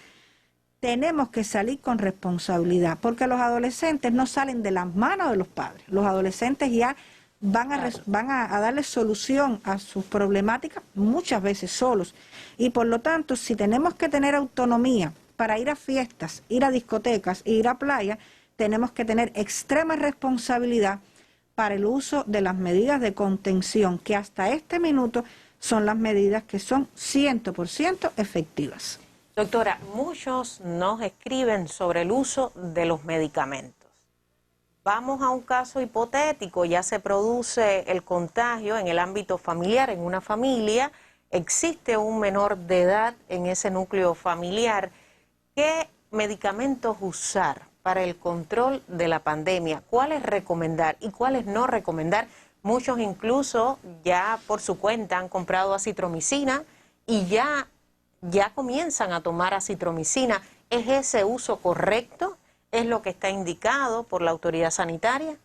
tenemos que salir con responsabilidad, porque los adolescentes no salen de las manos de los padres. Los adolescentes ya van a darle solución a sus problemáticas muchas veces solos. Y por lo tanto, si tenemos que tener autonomía para ir a fiestas, ir a discotecas e ir a playa, tenemos que tener extrema responsabilidad para el uso de las medidas de contención, que hasta este minuto son las medidas que son 100% efectivas. Doctora, muchos nos escriben sobre el uso de los medicamentos. Vamos a un caso hipotético, ya se produce el contagio en el ámbito familiar, en una familia, existe un menor de edad en ese núcleo familiar. ¿Qué medicamentos usar para el control de la pandemia? ¿Cuáles recomendar y cuáles no recomendar? Muchos incluso ya por su cuenta han comprado acitromicina y ya comienzan a tomar acitromicina. ¿Es ese uso correcto? ¿Es lo que está indicado por la autoridad sanitaria?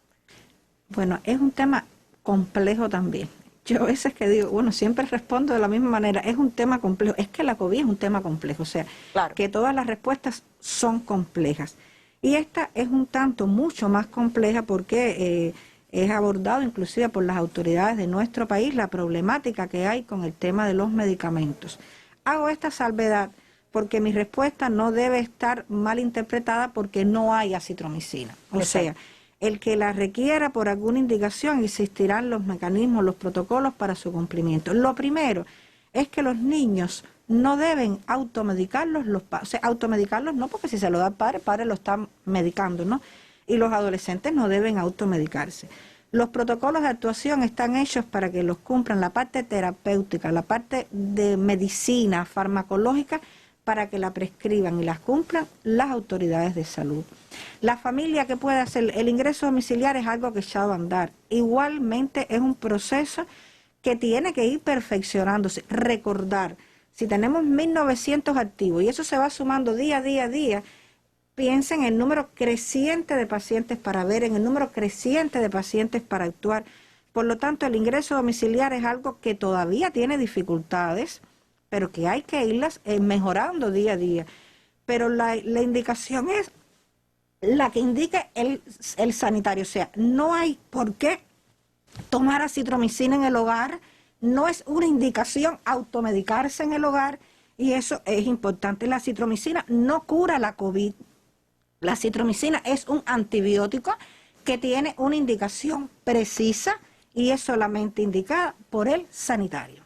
Bueno, es un tema complejo también. Yo a veces que digo, bueno, siempre respondo de la misma manera, es un tema complejo. Es que la COVID es un tema complejo, o sea, claro, que todas las respuestas son complejas. Y esta es un tanto mucho más compleja porque es abordado inclusive por las autoridades de nuestro país la problemática que hay con el tema de los medicamentos. Hago esta salvedad porque mi respuesta no debe estar mal interpretada porque no hay acitromicina. O sea, el que la requiera por alguna indicación existirán los mecanismos, los protocolos para su cumplimiento. Lo primero es que los niños no deben automedicarlos, o sea, automedicarlos no, porque si se lo da el padre lo está medicando, ¿no? Y los adolescentes no deben automedicarse. Los protocolos de actuación están hechos para que los cumplan la parte terapéutica, la parte de medicina farmacológica, para que la prescriban y las cumplan las autoridades de salud. La familia que puede hacer el ingreso domiciliario es algo que echado a andar. Igualmente es un proceso que tiene que ir perfeccionándose. Recordar, si tenemos 1.900 activos y eso se va sumando día a día, piensen en el número creciente de pacientes para ver, en el número creciente de pacientes para actuar. Por lo tanto, el ingreso domiciliario es algo que todavía tiene dificultades, pero que hay que irlas mejorando día a día. Pero la indicación es la que indique el sanitario. O sea, no hay por qué tomar acitromicina en el hogar, no es una indicación automedicarse en el hogar, y eso es importante. La acitromicina no cura la COVID. La acitromicina es un antibiótico que tiene una indicación precisa y es solamente indicada por el sanitario.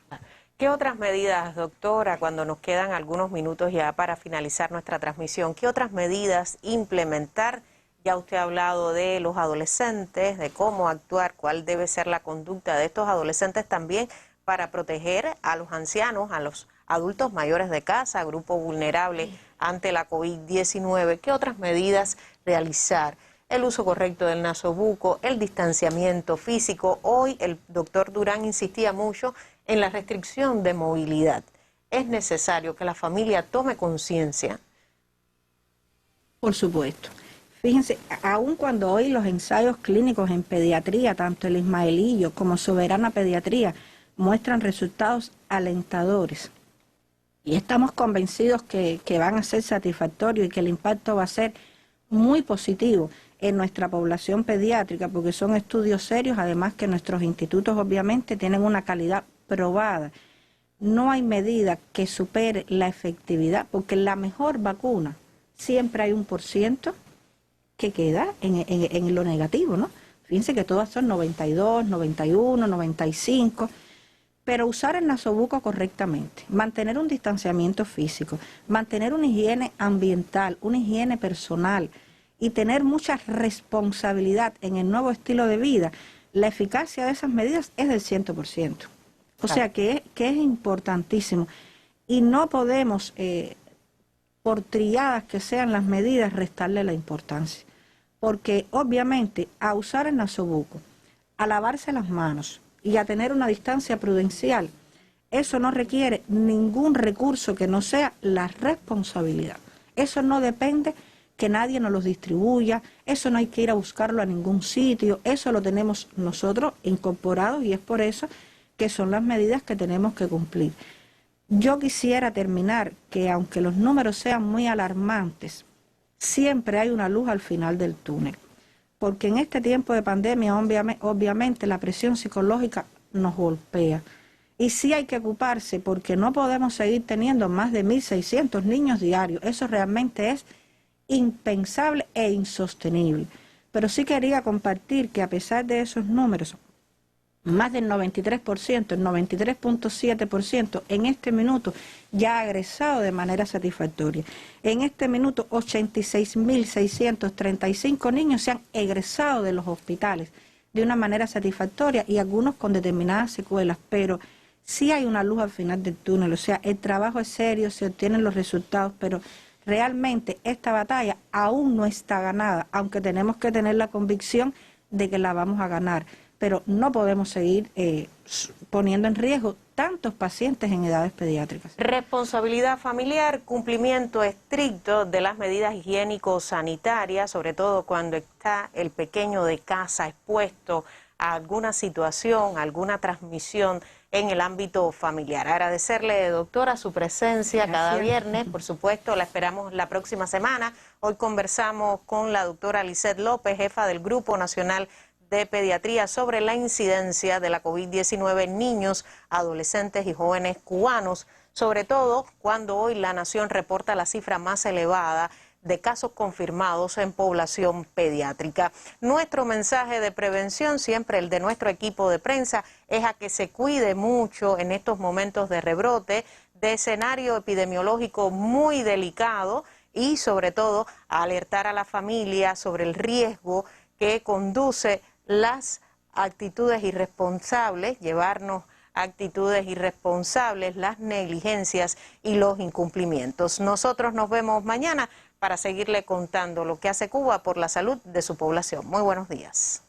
¿Qué otras medidas, doctora, cuando nos quedan algunos minutos ya para finalizar nuestra transmisión, qué otras medidas implementar? Ya usted ha hablado de los adolescentes, de cómo actuar, cuál debe ser la conducta de estos adolescentes también para proteger a los ancianos, a los adultos mayores de casa, grupo vulnerable ante la COVID-19. ¿Qué otras medidas realizar? El uso correcto del nasobuco, el distanciamiento físico. Hoy el doctor Durán insistía mucho en la restricción de movilidad. Es necesario que la familia tome conciencia. Por supuesto. Fíjense, aun cuando hoy los ensayos clínicos en pediatría, tanto el Ismaelillo como Soberana Pediatría, muestran resultados alentadores, y estamos convencidos que van a ser satisfactorios y que el impacto va a ser muy positivo en nuestra población pediátrica, porque son estudios serios, además que nuestros institutos obviamente tienen una calidad probada. No hay medida que supere la efectividad, porque la mejor vacuna siempre hay 1% que queda en lo negativo, ¿no? Fíjense que todas son 92, 91, 95, pero usar el nasobuco correctamente, mantener un distanciamiento físico, mantener una higiene ambiental, una higiene personal y tener mucha responsabilidad en el nuevo estilo de vida, la eficacia de esas medidas es del 100%. O sea que es importantísimo y no podemos, por triadas que sean las medidas, restarle la importancia. Porque obviamente a usar el nasobuco, a lavarse las manos y a tener una distancia prudencial, eso no requiere ningún recurso que no sea la responsabilidad. Eso no depende que nadie nos los distribuya, eso no hay que ir a buscarlo a ningún sitio, eso lo tenemos nosotros incorporado y es por eso que son las medidas que tenemos que cumplir. Yo quisiera terminar que aunque los números sean muy alarmantes, siempre hay una luz al final del túnel, porque en este tiempo de pandemia obviamente la presión psicológica nos golpea y sí hay que ocuparse porque no podemos seguir teniendo más de 1.600 niños diarios, eso realmente es impensable e insostenible, pero sí quería compartir que a pesar de esos números, más del 93%, el 93.7% en este minuto ya ha egresado de manera satisfactoria. En este minuto 86.635 niños se han egresado de los hospitales de una manera satisfactoria y algunos con determinadas secuelas, pero sí hay una luz al final del túnel, o sea, el trabajo es serio, se obtienen los resultados, pero realmente esta batalla aún no está ganada, aunque tenemos que tener la convicción de que la vamos a ganar. pero no podemos seguir poniendo en riesgo tantos pacientes en edades pediátricas. Responsabilidad familiar, cumplimiento estricto de las medidas higiénico-sanitarias, sobre todo cuando está el pequeño de casa expuesto a alguna situación, alguna transmisión en el ámbito familiar. Agradecerle, doctora, su presencia cada viernes. Por supuesto, la esperamos la próxima semana. Hoy conversamos con la doctora Lisette López, jefa del Grupo Nacional de Pediatría, sobre la incidencia de la COVID-19 en niños, adolescentes y jóvenes cubanos, sobre todo cuando hoy la nación reporta la cifra más elevada de casos confirmados en población pediátrica. Nuestro mensaje de prevención, siempre el de nuestro equipo de prensa, es a que se cuide mucho en estos momentos de rebrote, de escenario epidemiológico muy delicado, y sobre todo a alertar a la familia sobre el riesgo que conduce las actitudes irresponsables, llevarnos a actitudes irresponsables, las negligencias y los incumplimientos. Nosotros nos vemos mañana para seguirle contando lo que hace Cuba por la salud de su población. Muy buenos días.